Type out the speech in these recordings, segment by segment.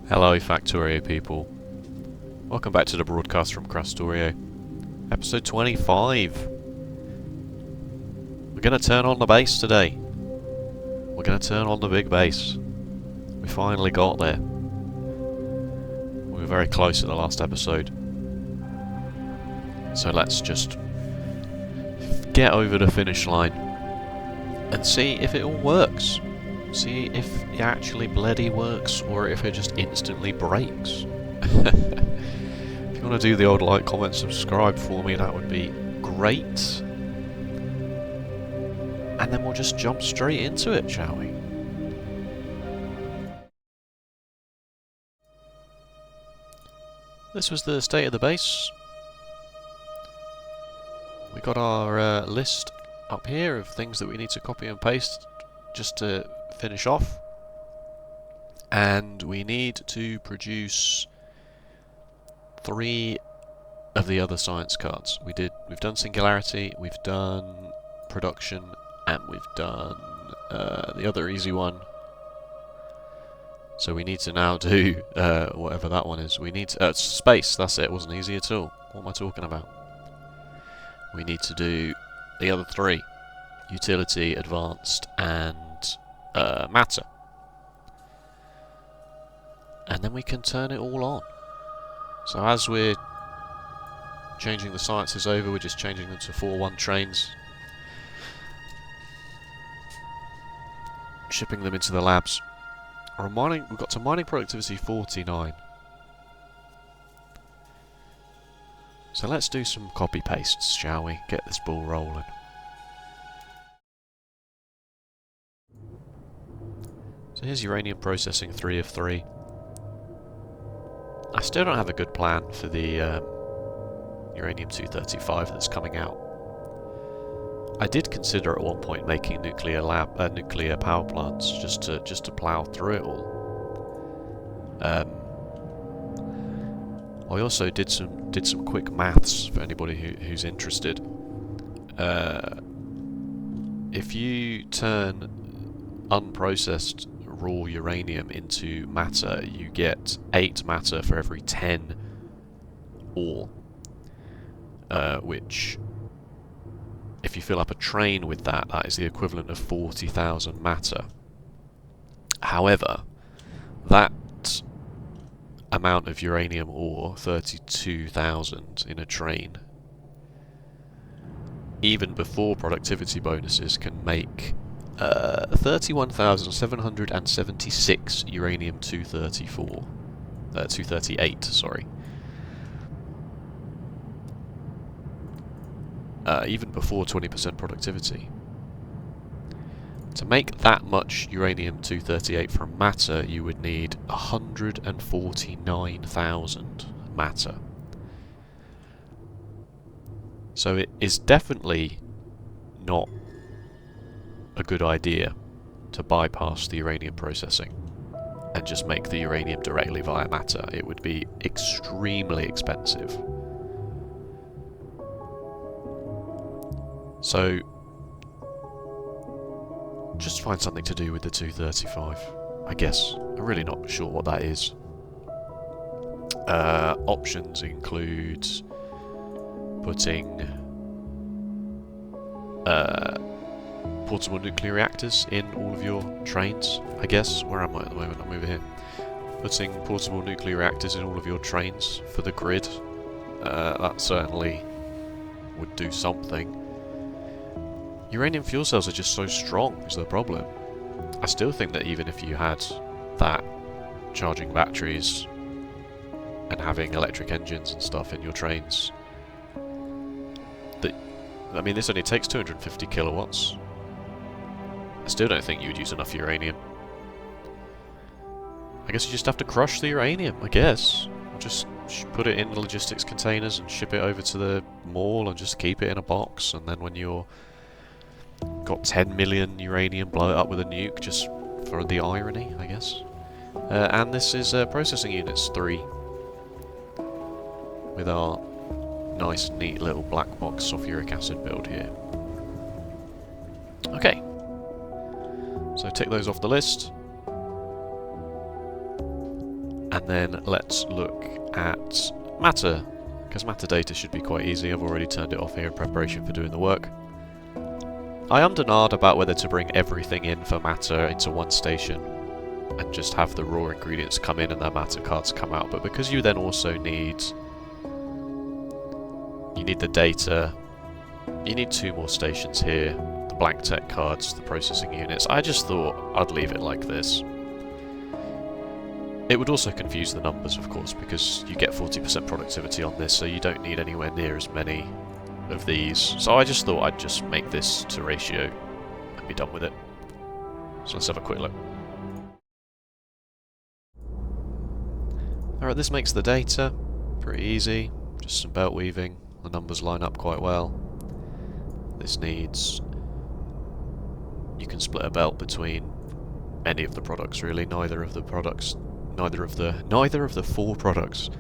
Hello Factorio people. Welcome back to the broadcast from Krastorio. Episode 25. We're going to turn on the base today. We're going to turn on the big base. We finally got there. We were very close at the last episode. So let's just get over the finish line and see if it all works. See if it actually bloody works or if it just instantly breaks. If you want to do the old like, comment, subscribe for me, that would be great. And then we'll just jump straight into it, shall we? This was the state of the base. We got our list up here of things that we need to copy and paste just to finish off. And we need to produce 3 of the other science cards. We've done singularity, we've done production, and we've done the other easy one. So we need to now do whatever that one is. We need to, space. That's it. It wasn't easy at all. What am I talking about? We need to do the other 3: utility, advanced, and matter. And then we can turn it all on. So as we're changing the sciences over, we're just changing them to 4-1 trains, shipping them into the labs. We've got to mining productivity 49. So let's do some copy pastes, shall we? Get this ball rolling. So here's uranium processing 3 of 3. I still don't have a good plan for the uranium-235 that's coming out. I did consider at one point making nuclear power plants just to plough through it all. I also did some quick maths for anybody who's interested. If you turn unprocessed raw uranium into matter, you get 8 matter for every 10 ore, which, if you fill up a train with that, that is the equivalent of 40,000 matter. However, that amount of uranium ore, 32,000 in a train, even before productivity bonuses, can make 31,776 uranium-238, sorry. Even before 20% productivity. To make that much uranium-238 from matter, you would need 149,000 matter. So it is definitely not a good idea to bypass the uranium processing and just make the uranium directly via matter. It would be extremely expensive. So just find something to do with the 235, I guess. I'm really not sure what that is. Options include putting portable nuclear reactors in all of your trains, I guess. Where am I at the moment? I'm over here. Putting portable nuclear reactors in all of your trains for the grid. That certainly would do something. Uranium fuel cells are just so strong, is the problem. I still think that even if you had that, charging batteries and having electric engines and stuff in your trains, I mean, this only takes 250 kilowatts. I still don't think you would use enough uranium. I guess you just have to crush the uranium, I guess. Or just put it in logistics containers and ship it over to the mall and just keep it in a box, and then when you're got 10 million uranium, blow it up with a nuke, just for the irony, I guess. And this is processing units 3. With our nice, neat little black box sulfuric acid build here. Okay. So tick those off the list. And then let's look at matter, because matter data should be quite easy. I've already turned it off here in preparation for doing the work. I ummed about whether to bring everything in for matter into one station and just have the raw ingredients come in and their matter cards come out, but because you then also need the data, you need 2 more stations here, the blank tech cards, the processing units. I just thought I'd leave it like this. It would also confuse the numbers, of course, because you get 40% productivity on this, so you don't need anywhere near as many of these. So I just thought I'd just make this to ratio and be done with it. So let's have a quick look. Alright, this makes the data pretty easy, just some belt weaving, the numbers line up quite well. This needs... you can split a belt between any of the products really, neither of the 4 products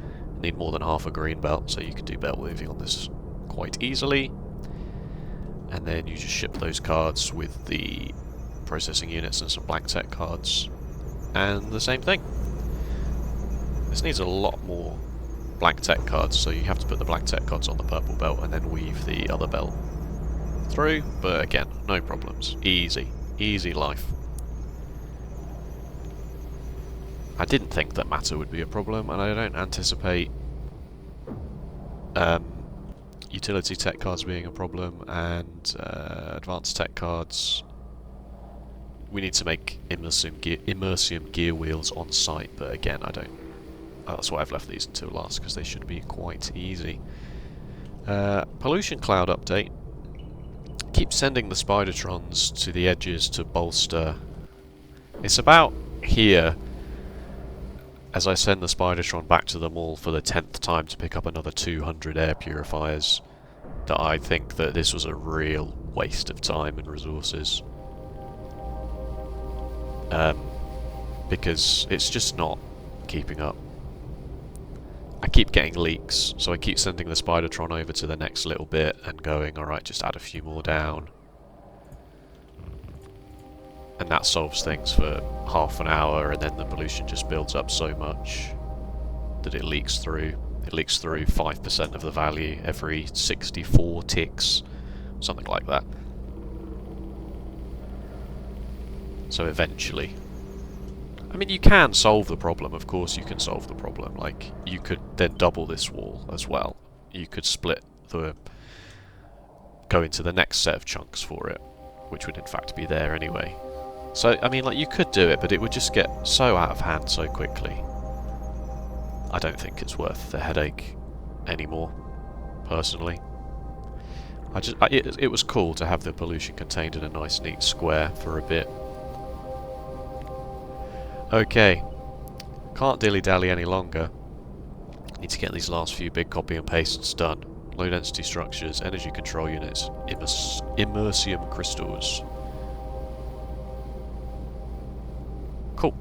need more than half a green belt, so you can do belt weaving on this quite easily. And then you just ship those cards with the processing units and some blank tech cards, and the same thing. This needs a lot more blank tech cards, so you have to put the blank tech cards on the purple belt and then weave the other belt through, but again, no problems. Easy. Easy life. I didn't think that matter would be a problem, and I don't anticipate utility tech cards being a problem, and advanced tech cards. We need to make immersium gear wheels on site, but again, I don't. That's why I've left these until last, because they should be quite easy. Pollution cloud update. Keep sending the Spidertrons to the edges to bolster. It's about here, as I send the Spidertron back to the mall for the 10th time to pick up another 200 air purifiers, that I think that this was a real waste of time and resources. Because it's just not keeping up. I keep getting leaks, so I keep sending the Spidertron over to the next little bit and going, alright, just add a few more down. And that solves things for half an hour, and then the pollution just builds up so much that it leaks through. It leaks through 5% of the value every 64 ticks, something like that. So eventually... I mean, you can solve the problem, of course you can solve the problem. Like, you could then double this wall as well. You could split the... go into the next set of chunks for it, which would in fact be there anyway. So, I mean, like, you could do it, but it would just get so out of hand so quickly. I don't think it's worth the headache anymore, personally. It was cool to have the pollution contained in a nice neat square for a bit. Okay, can't dilly-dally any longer. Need to get these last few big copy and pastes done. Low density structures, energy control units, immersium crystals. Cool.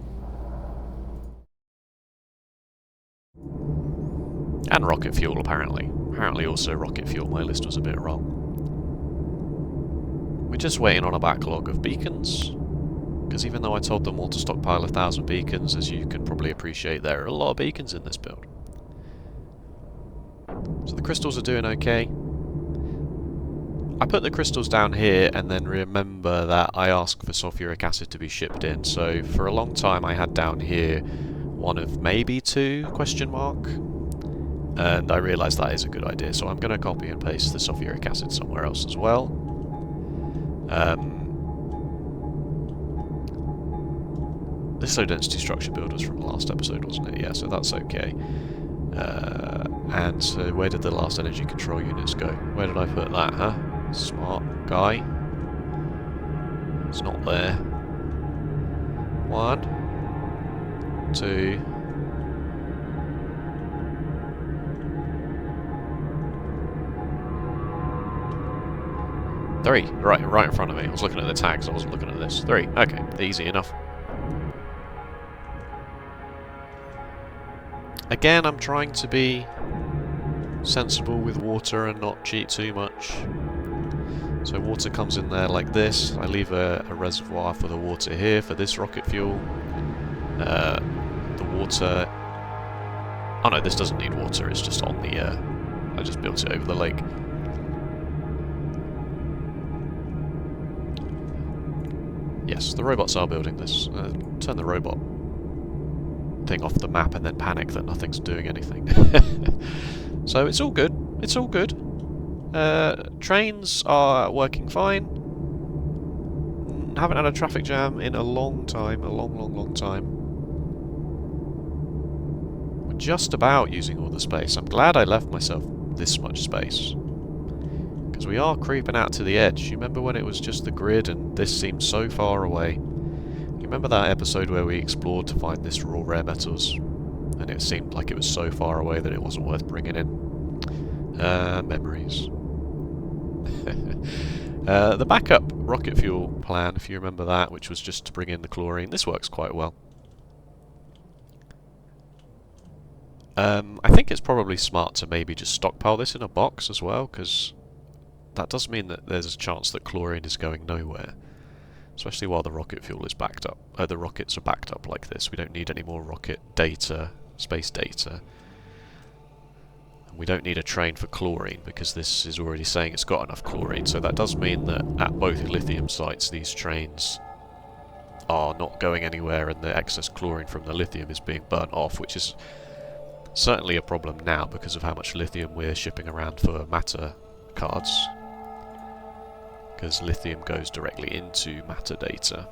And rocket fuel, apparently. Apparently also rocket fuel. My list was a bit wrong. We're just waiting on a backlog of beacons. Because even though I told them all to stockpile 1,000 beacons, as you can probably appreciate, there are a lot of beacons in this build. So the crystals are doing okay. I put the crystals down here and then remember that I asked for sulfuric acid to be shipped in. So for a long time I had down here one of maybe 2 question mark. And I realised that is a good idea, so I'm going to copy and paste the sulfuric acid somewhere else as well. This low density structure build was from the last episode, wasn't it? Yeah, so that's okay. And so where did the last energy control units go? Where did I put that, huh? Smart guy. It's not there. 1, 2... 3, right in front of me. I was looking at the tags, I wasn't looking at this. 3, okay, easy enough. Again, I'm trying to be sensible with water and not cheat too much. So water comes in there like this. I leave a reservoir for the water here for this rocket fuel. The water Oh no, this doesn't need water, it's just on the... I just built it over the lake. Yes, the robots are building this. Turn the robot thing off the map and then panic that nothing's doing anything. So it's all good. It's all good. Trains are working fine. Haven't had a traffic jam in a long time. A long time. We're just about using all the space. I'm glad I left myself this much space. Because we are creeping out to the edge. You remember when it was just the grid and this seemed so far away? You remember that episode where we explored to find this raw rare metals? And it seemed like it was so far away that it wasn't worth bringing in. Memories. The backup rocket fuel plan, if you remember that, which was just to bring in the chlorine. This works quite well. I think it's probably smart to maybe just stockpile this in a box as well, because that does mean that there's a chance that chlorine is going nowhere. Especially while the rocket fuel is backed up. The rockets are backed up like this. We don't need any more rocket data, space data. And we don't need a train for chlorine, because this is already saying it's got enough chlorine. So that does mean that at both lithium sites, these trains are not going anywhere, and the excess chlorine from the lithium is being burnt off, which is certainly a problem now because of how much lithium we're shipping around for matter cards. Because lithium goes directly into matter data.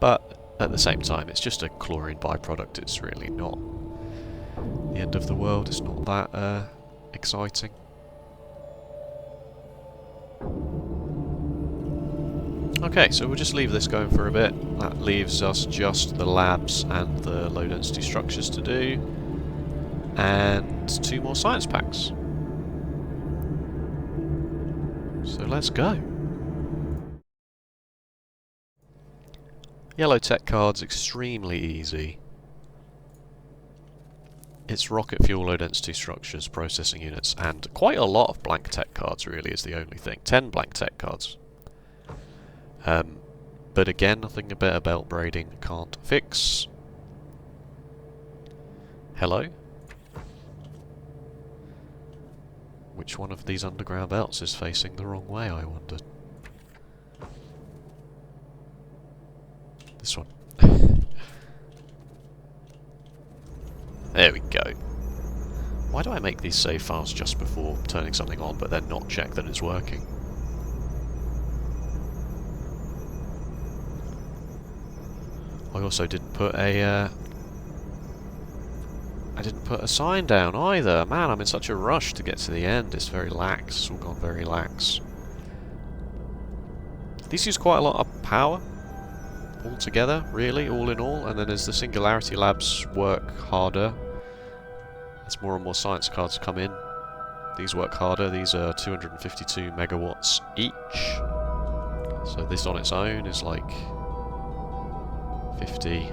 But at the same time, it's just a chlorine byproduct. It's really not the end of the world. It's not that exciting. Okay, so we'll just leave this going for a bit. That leaves us just the labs and the low density structures to do. And 2 more science packs. So let's go. Yellow tech cards, extremely easy. It's rocket fuel, low density structures, processing units, and quite a lot of blank tech cards really is the only thing. 10 blank tech cards. But again, nothing a better belt braiding can't fix. Hello? Which one of these underground belts is facing the wrong way, I wondered. This one. There we go. Why do I make these save files just before turning something on, but then not check that it's working? I also didn't put a sign down either. Man, I'm in such a rush to get to the end. It's very lax. It's all gone very lax. These use quite a lot of power altogether, really, all in all. And then as the Singularity Labs work harder, as more and more science cards come in, these work harder. These are 252 megawatts each. So this on its own is like 50,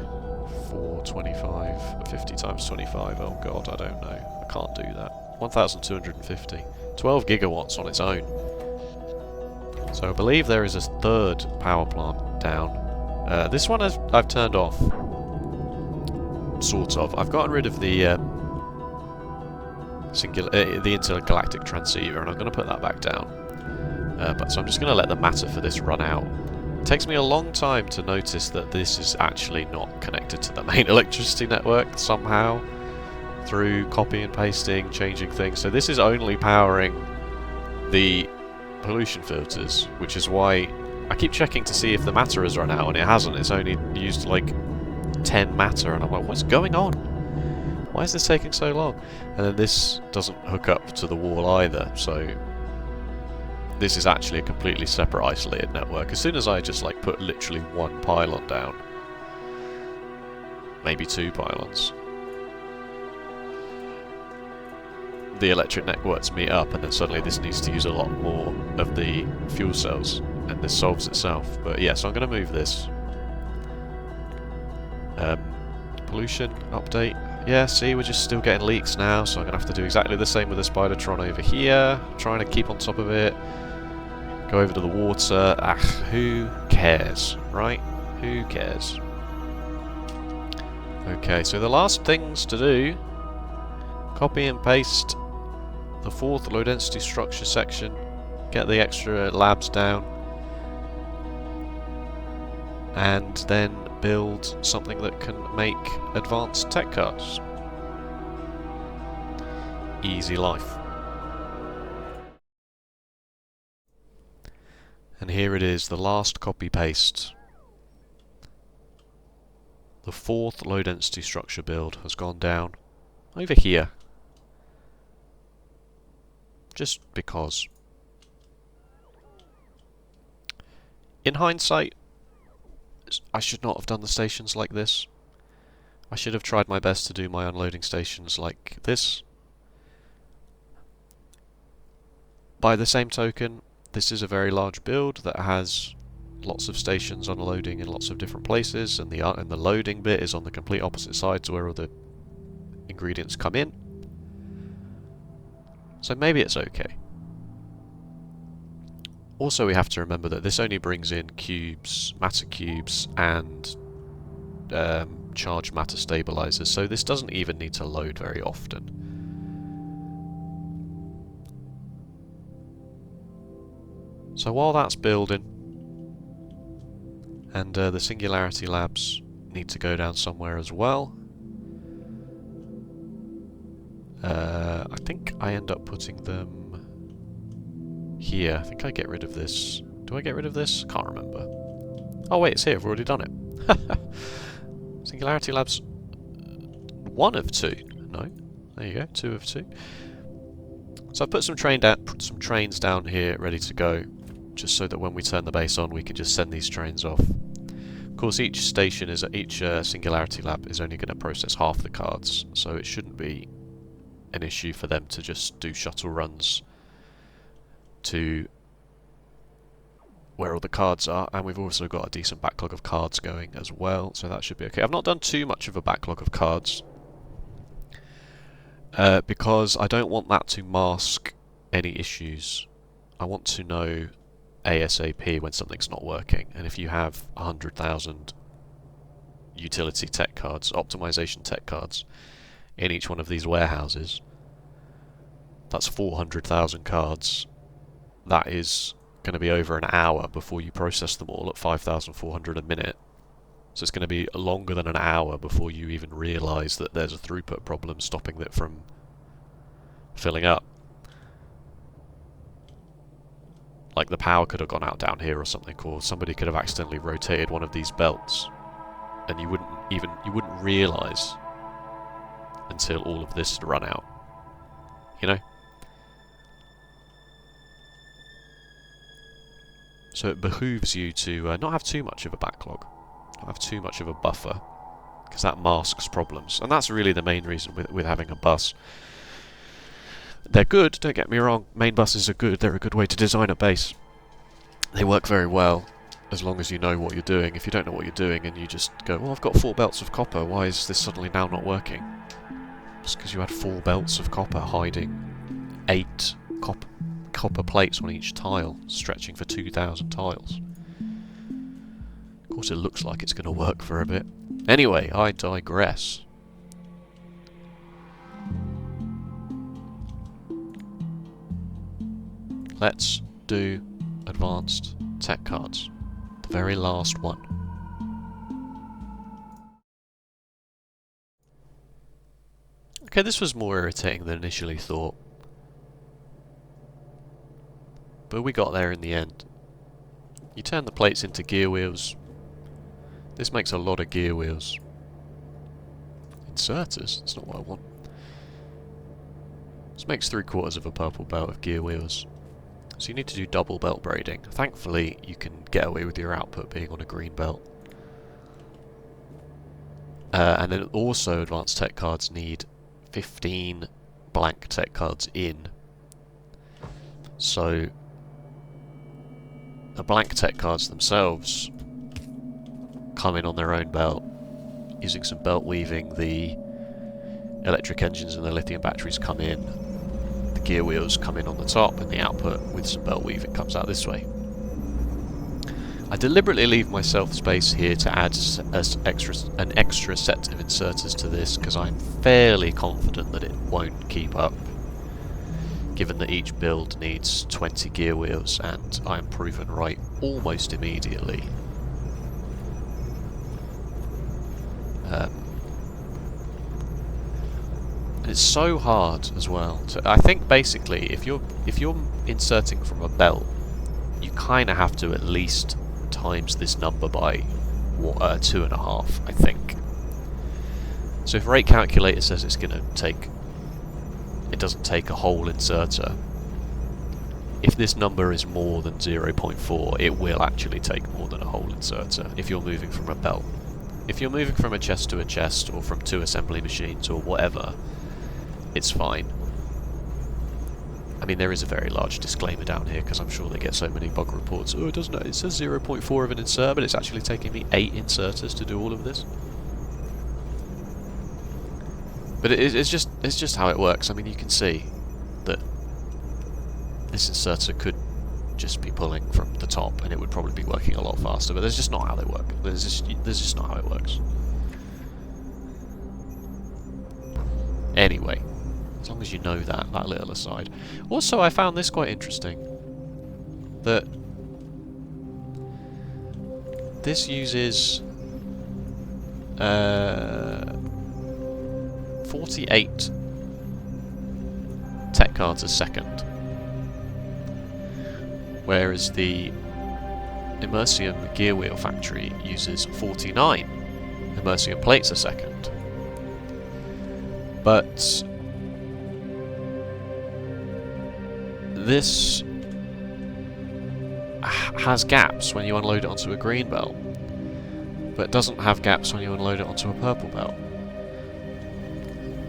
425, 50 times 25, oh god, I don't know. I can't do that. 1,250. 12 gigawatts on its own. So I believe there is a 3rd power plant down. This one I've turned off. Sort of. I've gotten rid of the the intergalactic transceiver, and I'm going to put that back down. So I'm just going to let the matter for this run out. It takes me a long time to notice that this is actually not connected to the main electricity network somehow, through copy and pasting, changing things. So this is only powering the pollution filters, which is why I keep checking to see if the matter has run out, and it hasn't. It's only used like 10 matter, and I'm like, what's going on? Why is this taking so long? And then this doesn't hook up to the wall either, so this is actually a completely separate, isolated network. As soon as I just like put literally 1 pylon down, maybe 2 pylons, the electric networks meet up, and then suddenly this needs to use a lot more of the fuel cells, and this solves itself. But yeah, so I'm going to move this. Pollution update. Yeah, see, we're just still getting leaks now, so I'm going to have to do exactly the same with the Spidertron over here, trying to keep on top of it. Go over to the water. Who cares, right? Who cares? Okay, so the last things to do, copy and paste the 4th low density structure section, get the extra labs down, and then build something that can make advanced tech cards. Easy life. And here it is, the last copy paste. The 4th low density structure build has gone down over here. Just because. In hindsight, I should not have done the stations like this. I should have tried my best to do my unloading stations like this. By the same token, this is a very large build that has lots of stations unloading in lots of different places, and the loading bit is on the complete opposite side to where all the ingredients come in. So maybe it's okay. Also, we have to remember that this only brings in cubes, matter cubes, and charged matter stabilizers, so this doesn't even need to load very often. So while that's building, and the Singularity Labs need to go down somewhere as well, I think I end up putting them here. I think I get rid of this. Do I get rid of this? Can't remember. Oh wait, it's here. I've already done it. Singularity Labs 1 of 2. No, there you go. 2 of 2. So I've put some trains down here ready to go, just so that when we turn the base on, we can just send these trains off. Of course, each Singularity Lab is only going to process half the cards, so it shouldn't be an issue for them to just do shuttle runs to where all the cards are, and we've also got a decent backlog of cards going as well, so that should be okay. I've not done too much of a backlog of cards, because I don't want that to mask any issues. I want to know ASAP when something's not working, and if you have 100,000 utility tech cards, optimization tech cards, in each one of these warehouses, that's 400,000 cards. That is going to be over an hour before you process them all at 5,400 a minute. So it's going to be longer than an hour before you even realise that there's a throughput problem stopping it from filling up. Like the power could have gone out down here or something, or somebody could have accidentally rotated one of these belts, and you wouldn't realise until all of this had run out. You know? So it behooves you to not have too much of a backlog, not have too much of a buffer, because that masks problems. And that's really the main reason with having a bus. They're good, don't get me wrong, main buses are good, they're a good way to design a base. They work very well, as long as you know what you're doing. If you don't know what you're doing and you just go, well, I've got 4 belts of copper, why is this suddenly now not working? Just because you had 4 belts of copper hiding 8 copper plates on each tile, stretching for 2,000 tiles. Of course it looks like it's going to work for a bit. Anyway, I digress. Let's do advanced tech cards. The very last one. Okay, this was more irritating than initially thought. But we got there in the end. You turn the plates into gear wheels. This makes a lot of gear wheels. Inserters? That's not what I want. This makes 3/4 of a purple belt of gear wheels. So you need to do double belt braiding. Thankfully, you can get away with your output being on a green belt. And then also advanced tech cards need 15 blank tech cards in. So the blank tech cards themselves come in on their own belt. Using some belt weaving, the electric engines and the lithium batteries come in. The gear wheels come in on the top, and the output with some belt weaving comes out this way. I deliberately leave myself space here to add an extra set of inserters to this because I'm fairly confident that it won't keep up, given that each build needs 20 gear wheels, and I'm proven right almost immediately. And it's so hard as well. I think basically, if you're inserting from a belt, you kind of have to at least times this number by 2.5, I think. So if rate calculator says it's going to take, it doesn't take a whole inserter. If this number is more than 0.4, it will actually take more than a whole inserter if you're moving from a belt. If you're moving from a chest to a chest, or from 2 assembly machines, or whatever, it's fine. I mean, there is a very large disclaimer down here, because I'm sure they get so many bug reports. Oh, it says 0.4 of an insert, but it's actually taking me 8 inserters to do all of this. But it's just how it works. I mean, you can see that this inserter could just be pulling from the top, and it would probably be working a lot faster. But that's just not how they work. There's just not how it works. Anyway, as long as you know that little aside. Also, I found this quite interesting. That this uses 48 tech cards a second, whereas the Immersium gear wheel factory uses 49 Immersium plates a second. But this has gaps when you unload it onto a green belt, but doesn't have gaps when you unload it onto a purple belt.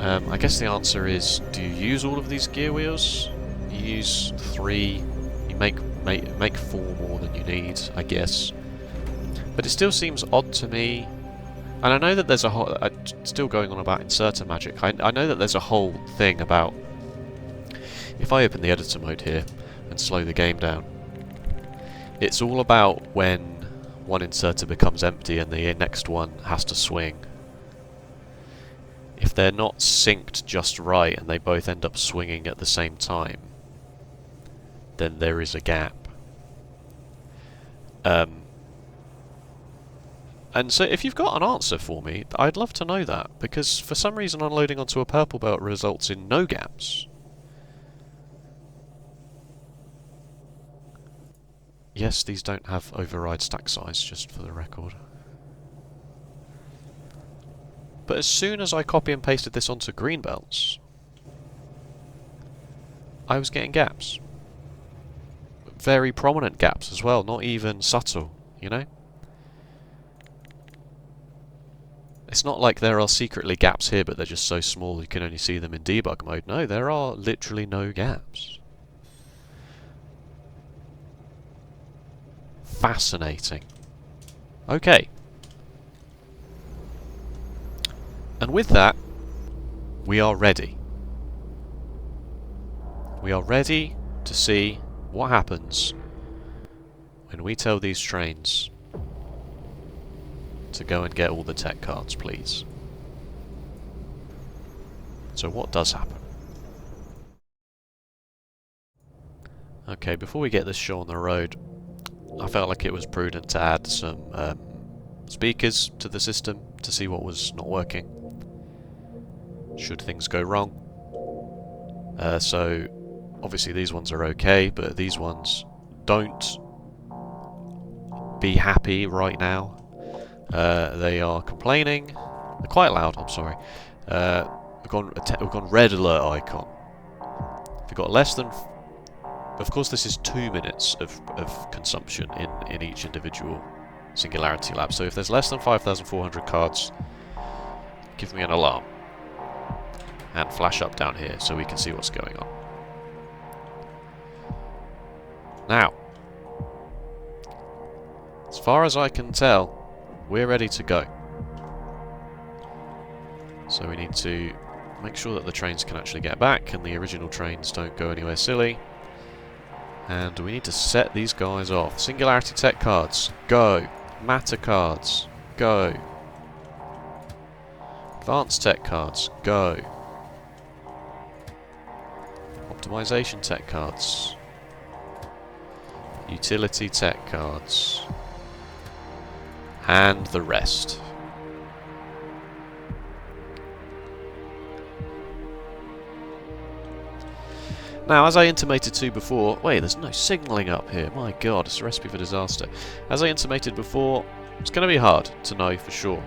I guess the answer is, do you use all of these gear wheels? You use 3, you make 4 more than you need, I guess. But it still seems odd to me. And I know that there's a whole... still going on about inserter magic. I know that there's a whole thing about... If I open the editor mode here and slow the game down, it's all about when one inserter becomes empty and the next one has to swing. If they're not synced just right and they both end up swinging at the same time, then there is a gap. And so if you've got an answer for me, I'd love to know that, because for some reason unloading onto a purple belt results in no gaps. Yes, these don't have override stack size, just for the record. But as soon as I copy and pasted this onto green belts, I was getting gaps. Very prominent gaps as well, not even subtle, you know? It's not like there are secretly gaps here, but they're just so small you can only see them in debug mode. No, there are literally no gaps. Fascinating. Okay. And with that, we are ready. We are ready to see what happens when we tell these trains to go and get all the tech cards, please. So what does happen? Okay, before we get this show on the road, I felt like it was prudent to add some speakers to the system to see what was not working, should things go wrong. So obviously these ones are okay, but these ones don't be happy right now. They are complaining. They're quite loud, I'm sorry. We've gone red alert icon. If you've got less than... Of course this is 2 minutes of consumption in each individual Singularity lab. So if there's less than 5,400 cards, give me an alarm. And flash up down here so we can see what's going on. Now, as far as I can tell, we're ready to go. So we need to make sure that the trains can actually get back and the original trains don't go anywhere silly. And we need to set these guys off. Singularity tech cards, go. Matter cards, go. Advanced tech cards, go. Optimization tech cards. Utility tech cards. And the rest. Now, as I intimated to before... Wait, there's no signalling up here. My god, it's a recipe for disaster. As I intimated before, it's going to be hard to know for sure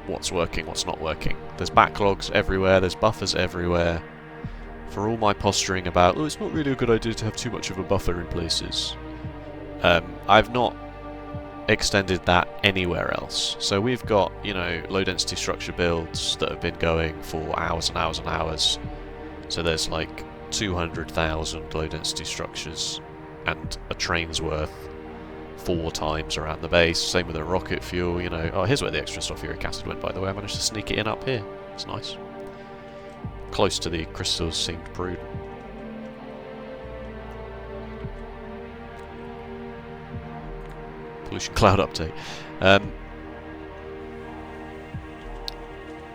what's working, what's not working. There's backlogs everywhere, there's buffers everywhere. For all my posturing about, oh, it's not really a good idea to have too much of a buffer in places. I've not extended that anywhere else. So we've got, you know, low density structure builds that have been going for hours and hours and hours. So there's like 200,000 low density structures and a train's worth 4 times around the base. Same with the rocket fuel, you know. Oh, here's where the extra sulfuric acid went, by the way. I managed to sneak it in up here. It's nice. Close to the crystals seemed prudent. Pollution cloud update.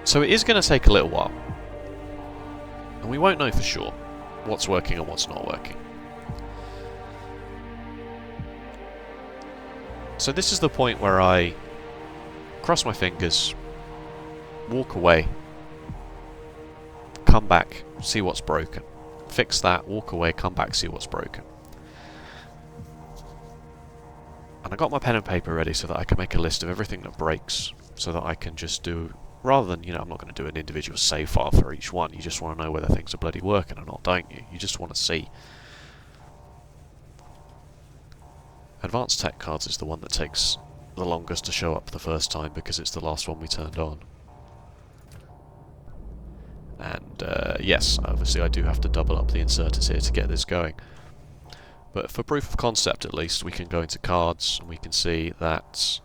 So it is going to take a little while. And we won't know for sure what's working and what's not working. So this is the point where I cross my fingers, walk away, come back, see what's broken. Fix that, walk away, come back, see what's broken. And I got my pen and paper ready so that I can make a list of everything that breaks, so that I can just do, rather than, you know, I'm not going to do an individual save file for each one. You just want to know whether things are bloody working or not, don't you? You just want to see. Advanced tech cards is the one that takes the longest to show up the first time because it's the last one we turned on. And yes, obviously I do have to double up the inserters here to get this going. But for proof of concept at least, we can go into cards and we can see that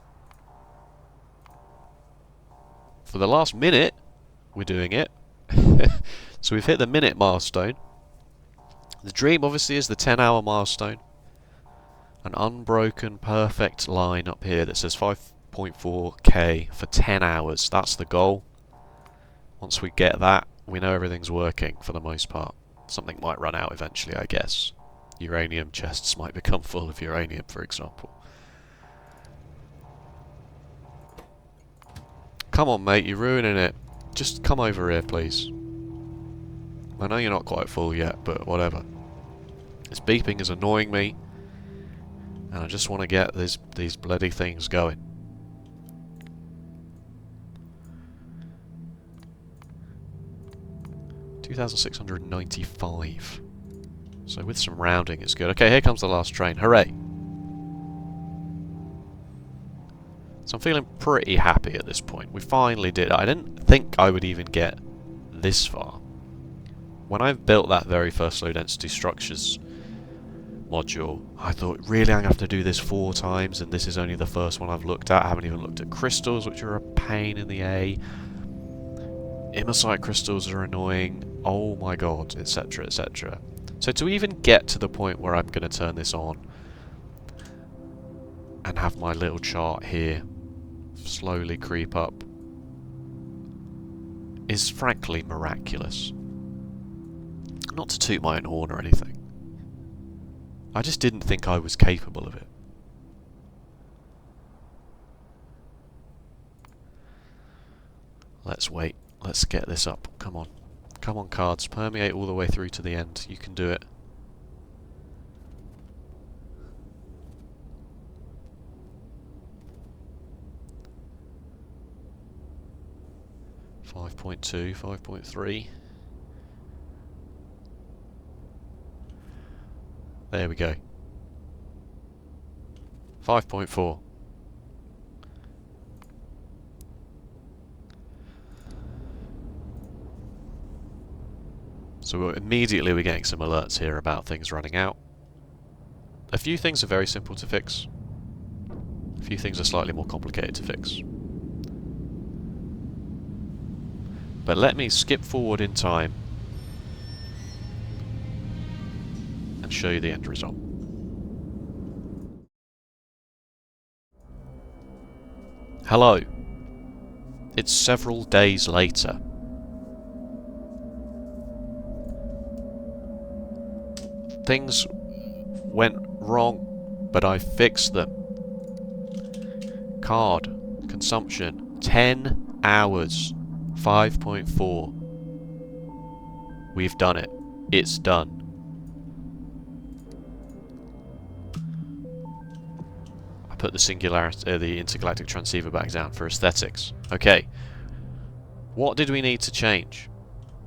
for the last minute we're doing it. So we've hit the minute milestone. The dream obviously is the 10-hour milestone. An unbroken perfect line up here that says 5.4k for 10 hours. That's the goal. Once we get that, we know everything's working for the most part. Something might run out eventually, I guess. Uranium chests might become full of uranium, for example. Come on, mate, you're ruining it. Just come over here, please. I know you're not quite full yet, but whatever. This beeping is annoying me. And I just want to get these bloody things going. $2,695. So with some rounding it's good. Okay, here comes the last train. Hooray! So I'm feeling pretty happy at this point. We finally did it. I didn't think I would even get this far. When I built that very first low density structures module, I thought, really, I'm going to have to do this 4 times, and this is only the first one I've looked at. I haven't even looked at crystals, which are a pain in the A. Immersite crystals are annoying. Oh my god, etc, etc. So to even get to the point where I'm going to turn this on and have my little chart here slowly creep up is frankly miraculous. Not to toot my own horn or anything. I just didn't think I was capable of it. Let's wait. Let's get this up. Come on. Come on, cards. Permeate all the way through to the end. You can do it. .2, 5.3. There we go. 5.4. So immediately we're getting some alerts here about things running out. A few things are very simple to fix. A few things are slightly more complicated to fix. But let me skip forward in time and show you the end result. Hello. It's several days later. Things went wrong, but I fixed them. Card consumption 10 hours, 5.4. We've done it. It's done. I put the intergalactic transceiver back down for aesthetics. Okay. What did we need to change?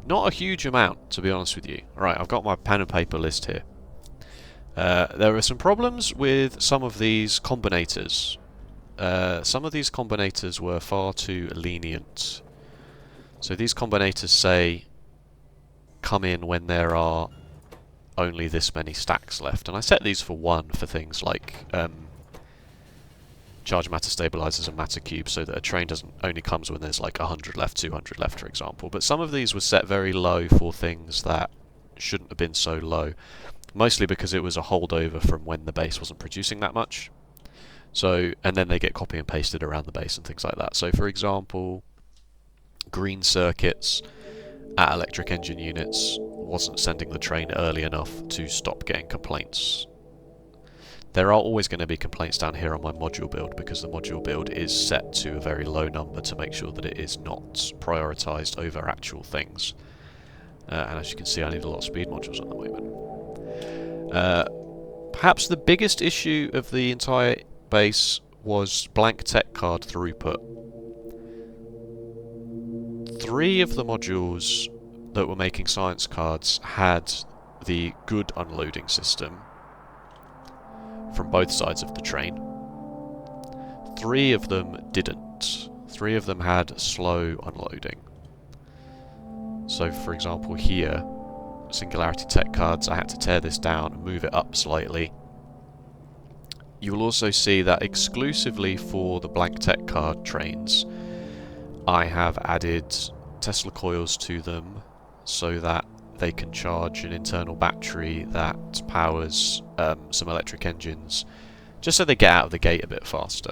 Not a huge amount, to be honest with you. Right, I've got my pen and paper list here. There are some problems with some of these combinators. Some of these combinators were far too lenient. So these combinators say come in when there are only this many stacks left. And I set these for 1 for things like charge matter stabilizers and matter cubes, so that a train doesn't only comes when there's like 100 left, 200 left, for example. But some of these were set very low for things that shouldn't have been so low. Mostly because it was a holdover from when the base wasn't producing that much. So, and then they get copy and pasted around the base and things like that. So for example, green circuits at electric engine units wasn't sending the train early enough to stop getting complaints. There are always going to be complaints down here on my module build, because the module build is set to a very low number to make sure that it is not prioritised over actual things. And as you can see, I need a lot of speed modules at the moment. Perhaps the biggest issue of the entire base was blank tech card throughput. 3 of the modules that were making science cards had the good unloading system from both sides of the train. 3 of them didn't. 3 of them had slow unloading. So for example here, Singularity Tech cards, I had to tear this down and move it up slightly. You will also see that exclusively for the blank tech card trains, I have added Tesla coils to them so that they can charge an internal battery that powers some electric engines, just so they get out of the gate a bit faster.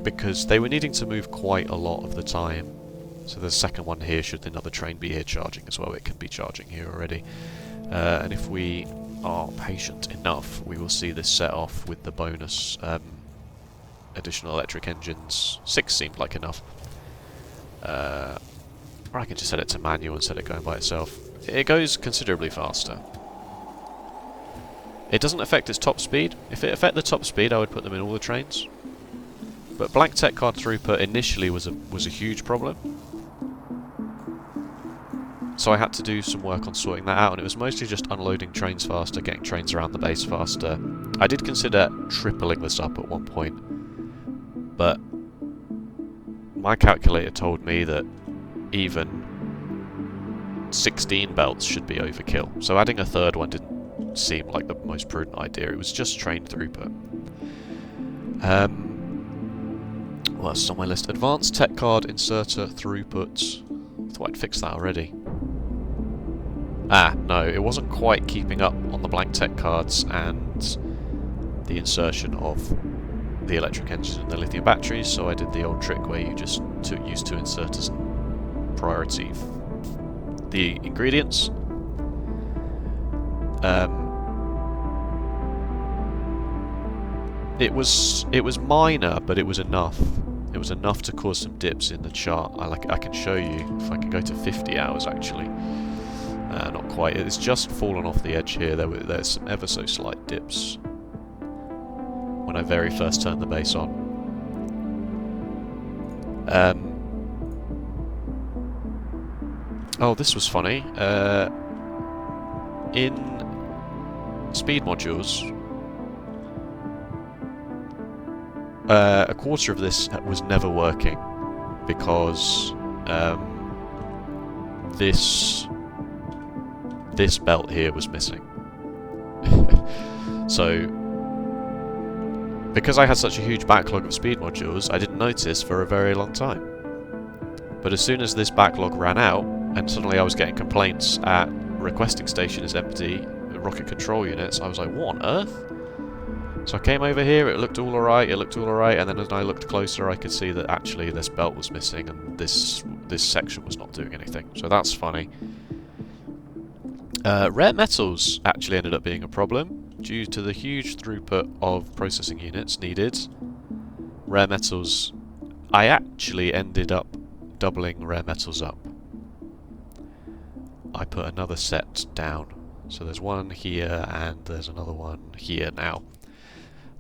Because they were needing to move quite a lot of the time. So the second one here, should another train be here charging as well, it can be charging here already. And if we are patient enough, we will see this set off with the bonus additional electric engines. 6 seemed like enough. Or I can just set it to manual and set it going by itself. It goes considerably faster. It doesn't affect its top speed. If it affected the top speed, I would put them in all the trains. But blank tech card throughput initially was a huge problem. So I had to do some work on sorting that out, and it was mostly just unloading trains faster, getting trains around the base faster. I did consider tripling this up at one point, but my calculator told me that even 16 belts should be overkill. So adding a third one didn't seem like the most prudent idea. It was just train throughput. What else is on my list? Advanced tech card inserter throughput. I thought I'd fixed that already. Ah, no, it wasn't quite keeping up on the blank tech cards and the insertion of the electric engines and the lithium batteries, so I did the old trick where you just use 2 inserters and priority the ingredients. It was minor, but it was enough. It was enough to cause some dips in the chart. I can show you if I can go to 50 hours actually. Not quite. It's just fallen off the edge here. There's some ever so slight dips when I very first turned the base on. Oh, this was funny. In speed modules, a quarter of this was never working because this belt here was missing. So, because I had such a huge backlog of speed modules, I didn't notice for a very long time. But as soon as this backlog ran out, and suddenly I was getting complaints at requesting station is empty, rocket control units. I was like, what on earth? So I came over here, it looked all alright, and then as I looked closer I could see that actually this belt was missing and this section was not doing anything. So that's funny. Rare metals actually ended up being a problem due to the huge throughput of processing units needed. Rare metals, I actually ended up doubling rare metals up. I put another set down. So there's one here and there's another one here now.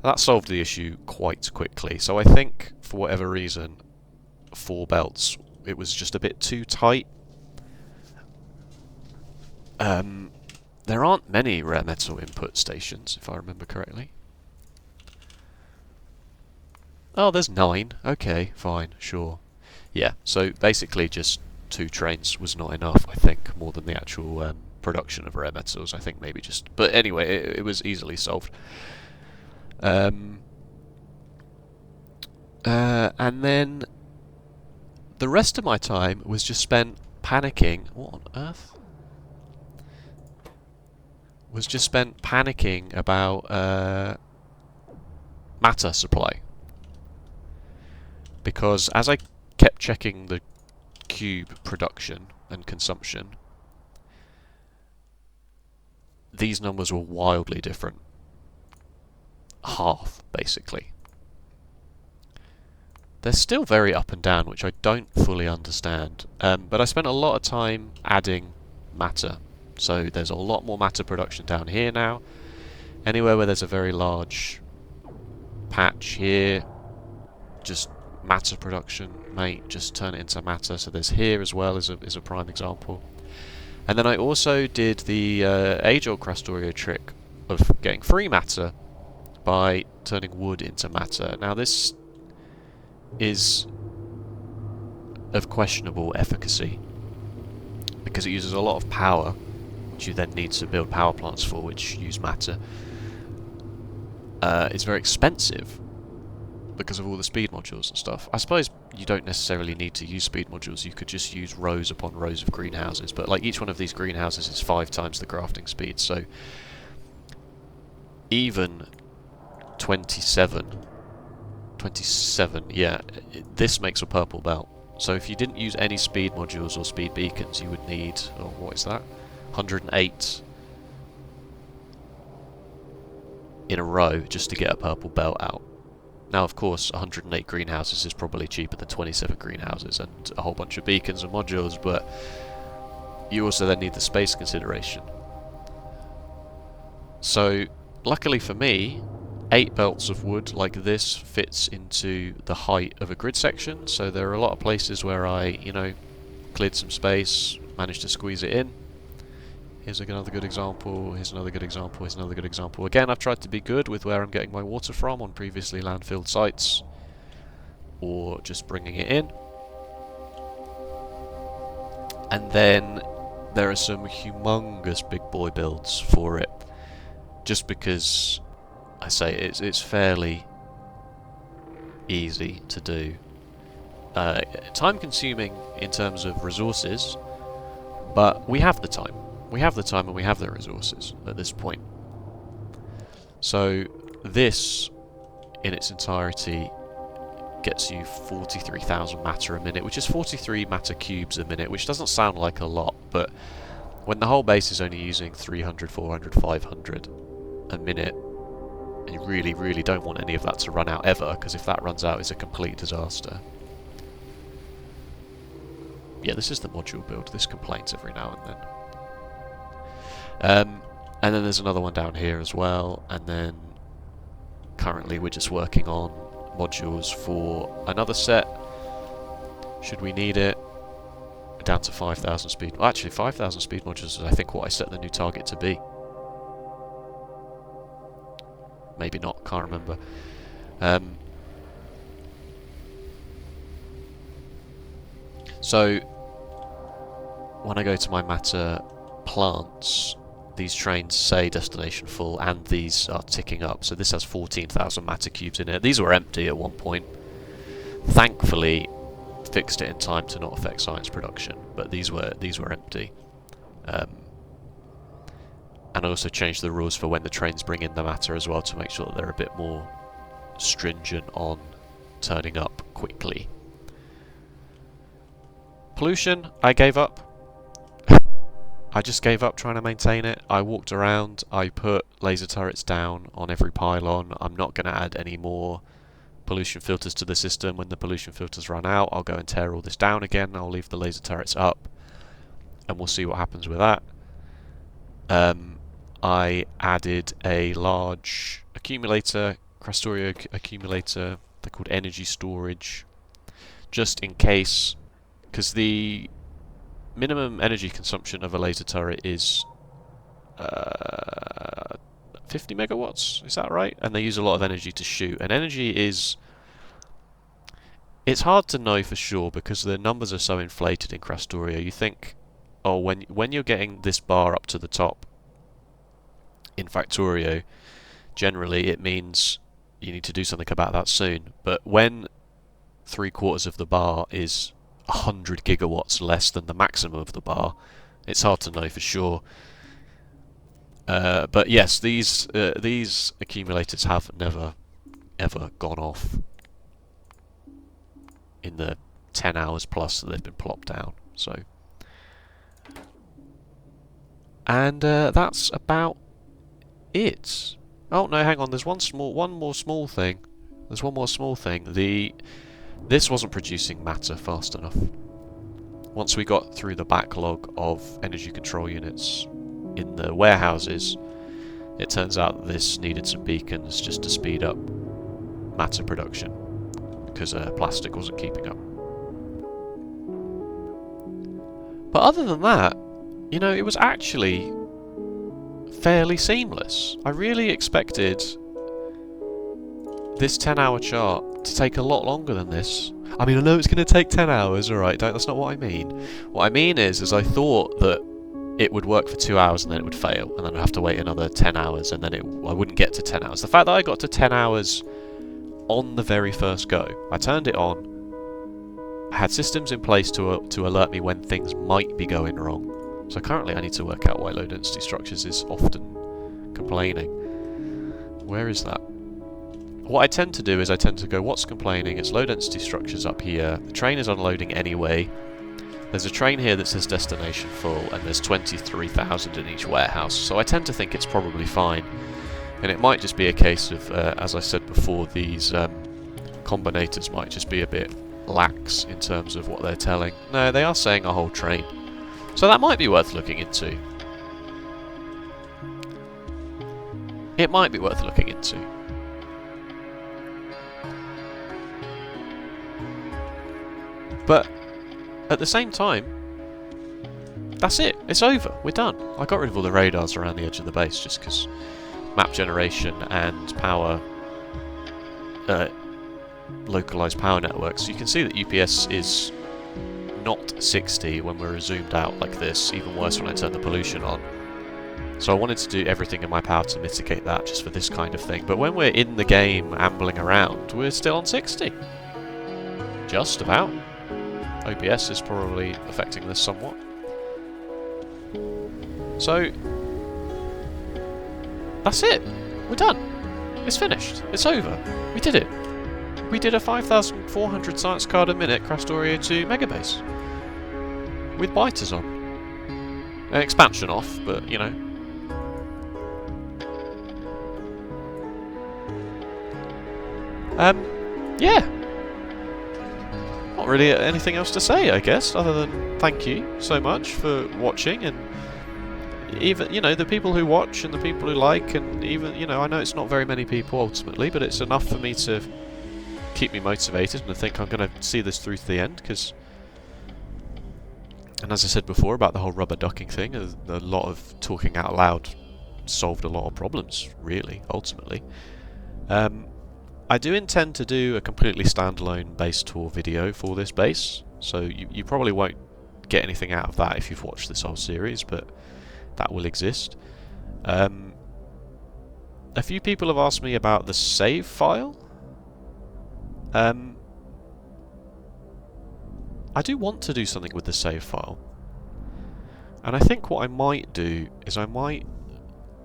That solved the issue quite quickly. So I think, for whatever reason, 4 belts, it was just a bit too tight. There aren't many rare metal input stations, if I remember correctly. Oh, there's 9. Okay, fine, sure. Yeah, so basically just 2 trains was not enough, I think, more than the actual production of rare metals. I think maybe just... But anyway, it was easily solved. And then the rest of my time was just spent panicking. What on earth? Was just spent panicking about matter supply. Because as I kept checking the cube production and consumption, these numbers were wildly different. Half, basically. They're still very up and down, which I don't fully understand. But I spent a lot of time adding matter. So there's a lot more matter production down here now. Anywhere where there's a very large patch here, just matter production, mate, just turn it into matter. So there's here as well as a prime example. And then I also did the age-old Krastorio trick of getting free matter by turning wood into matter. Now this is of questionable efficacy because it uses a lot of power, which you then need to build power plants for, which use matter. It's very expensive because of all the speed modules and stuff. I suppose you don't necessarily need to use speed modules, you could just use rows upon rows of greenhouses, but like each one of these greenhouses is 5 times the crafting speed, so even 27, yeah, this makes a purple belt. So if you didn't use any speed modules or speed beacons, you would need, oh, what is that? 108 in a row just to get a purple belt out. Now, of course, 108 greenhouses is probably cheaper than 27 greenhouses and a whole bunch of beacons and modules, but you also then need the space consideration. So, luckily for me, 8 belts of wood like this fits into the height of a grid section, so there are a lot of places where I, you know, cleared some space, managed to squeeze it in. Here's another good example, here's another good example, here's another good example. Again, I've tried to be good with where I'm getting my water from on previously landfilled sites, or just bringing it in. And then there are some humongous big boy builds for it, just because I say it's fairly easy to do. Time consuming in terms of resources, but we have the time. We have the time and we have the resources at this point. So this, in its entirety, gets you 43,000 matter a minute, which is 43 matter cubes a minute, which doesn't sound like a lot, but when the whole base is only using 300, 400, 500 a minute, and you really, really don't want any of that to run out ever, because if that runs out, it's a complete disaster. Yeah, this is the module build. This complains every now and then. And then there's another one down here as well, and then currently we're just working on modules for another set, should we need it, down to 5,000 speed. Well, actually 5,000 speed modules is I think what I set the new target to be. Maybe not, can't remember. So when I go to my matter plants, these trains say destination full and these are ticking up, so this has 14,000 matter cubes in it. These were empty at one point. Thankfully fixed it in time to not affect science production, but these were empty. And I also changed the rules for when the trains bring in the matter as well to make sure that they're a bit more stringent on turning up quickly. Pollution, I gave up. I just gave up trying to maintain it. I walked around, I put laser turrets down on every pylon. I'm not going to add any more pollution filters to the system. When the pollution filters run out, I'll go and tear all this down again. I'll leave the laser turrets up, and we'll see what happens with that. I added a large accumulator, Krastorio accumulator. They're called energy storage, just in case, because the minimum energy consumption of a laser turret is 50 megawatts, is that right? And they use a lot of energy to shoot. And energy is... it's hard to know for sure because the numbers are so inflated in Krastorio. You think, oh, when you're getting this bar up to the top in Factorio, generally it means you need to do something about that soon. But when 3/4 of the bar is 100 gigawatts less than the maximum of the bar, it's hard to know for sure. But yes, these accumulators have never ever gone off in the 10 hours plus that they've been plopped down. So, and that's about it. Oh no, hang on. There's one more small thing. There's one more small thing. This wasn't producing matter fast enough. Once we got through the backlog of energy control units in the warehouses, it turns out that this needed some beacons just to speed up matter production because plastic wasn't keeping up. But other than that, you know, it was actually fairly seamless. I really expected this 10-hour chart to take a lot longer than this. I mean, I know it's going to take 10 hours, alright, that's not what I mean. What I mean is I thought that it would work for 2 hours and then it would fail, and then I'd have to wait another 10 hours and then I wouldn't get to 10 hours. The fact that I got to 10 hours on the very first go, I turned it on, I had systems in place to alert me when things might be going wrong. So currently I need to work out why low density structures is often complaining. Where is that? What I tend to do is I tend to go, what's complaining? It's low density structures up here. The train is unloading anyway. There's a train here that says destination full, and there's 23,000 in each warehouse. So I tend to think it's probably fine. And it might just be a case of, as I said before, these combinators might just be a bit lax in terms of what they're telling. No, they are saying a whole train. So that might be worth looking into. It might be worth looking into. But at the same time, that's it. It's over. We're done. I got rid of all the radars around the edge of the base just because map generation and power, localized power networks. You can see that UPS is not 60 when we're zoomed out like this, even worse when I turn the pollution on. So I wanted to do everything in my power to mitigate that just for this kind of thing. But when we're in the game ambling around, we're still on 60. Just about. OBS is probably affecting this somewhat. So, that's it. We're done. It's finished. It's over. We did it. We did a 5,400 science card a minute Krastorio 2 megabase. With biters on. An expansion off, but, you know. Yeah. Not really anything else to say, I guess, other than thank you so much for watching, and even, you know, the people who watch and the people who like, and even, you know, I know it's not very many people ultimately, but it's enough for me to keep me motivated and to think I'm going to see this through to the end, because, and as I said before about the whole rubber ducking thing, a lot of talking out loud solved a lot of problems, really, ultimately. I do intend to do a completely standalone base tour video for this base, so you probably won't get anything out of that if you've watched this whole series, but that will exist. A few people have asked me about the save file. I do want to do something with the save file. And I think what I might do is I might,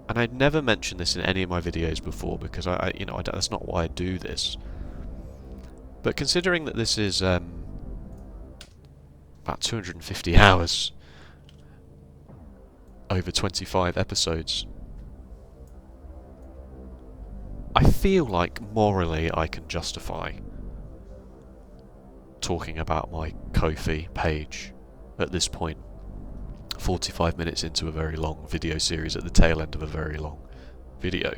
and I'd never mentioned this in any of my videos before because that's not why I do this. But considering that this is about 250 hours over 25 episodes, I feel like morally I can justify talking about my Ko-fi page at this point. 45 minutes into a very long video series at the tail end of a very long video.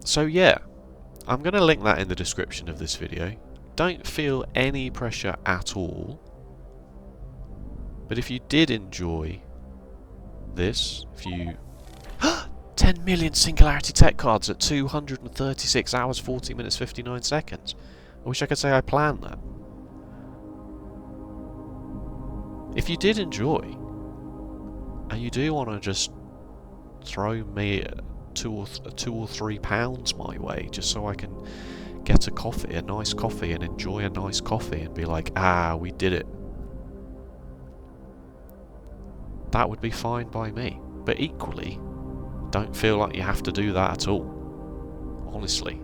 So yeah, I'm going to link that in the description of this video. Don't feel any pressure at all. But if you did enjoy this, if you... 10 million Singularity Tech cards at 236 hours, 40 minutes, 59 seconds. I wish I could say I planned that. If you did enjoy, and you do want to just throw me two or £3 my way, just so I can get a coffee, a nice coffee, and enjoy a nice coffee, and be like, ah, we did it. That would be fine by me. But equally, don't feel like you have to do that at all. Honestly.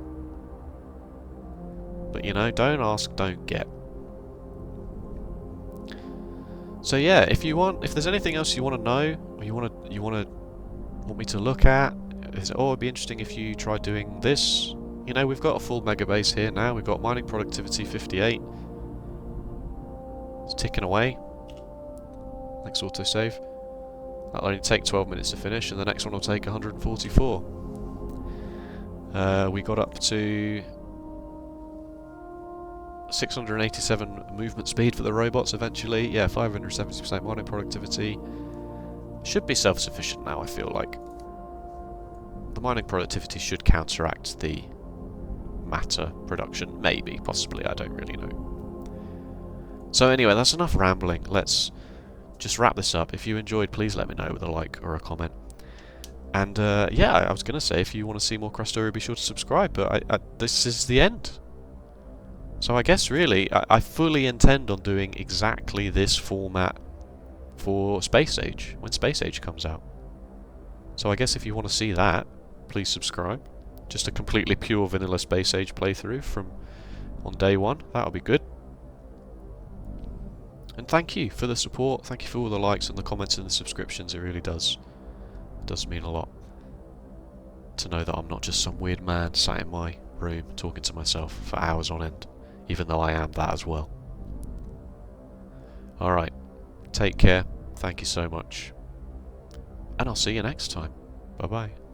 But you know, don't ask, don't get. So yeah, if there's anything else you want to know, or you want me to look at, it'd be interesting if you try doing this. You know, we've got a full megabase here now. We've got mining productivity 58. It's ticking away. Next autosave. That'll only take 12 minutes to finish, and the next one will take 144. We got up to 687 movement speed for the robots eventually. Yeah, 570% mining productivity. Should be self-sufficient now, I feel like. The mining productivity should counteract the matter production. Maybe, possibly, I don't really know. So anyway, that's enough rambling. Let's just wrap this up. If you enjoyed, please let me know with a like or a comment. And yeah, I was going to say, if you want to see more Krastorio, be sure to subscribe, but this is the end. So I guess really, I fully intend on doing exactly this format for Space Age, when Space Age comes out. So I guess if you want to see that, please subscribe. Just a completely pure vanilla Space Age playthrough from on day one. That'll be good. And thank you for the support. Thank you for all the likes and the comments and the subscriptions. It really does mean a lot to know that I'm not just some weird man sat in my room talking to myself for hours on end, even though I am that as well. Alright, take care. Thank you so much. And I'll see you next time. Bye bye.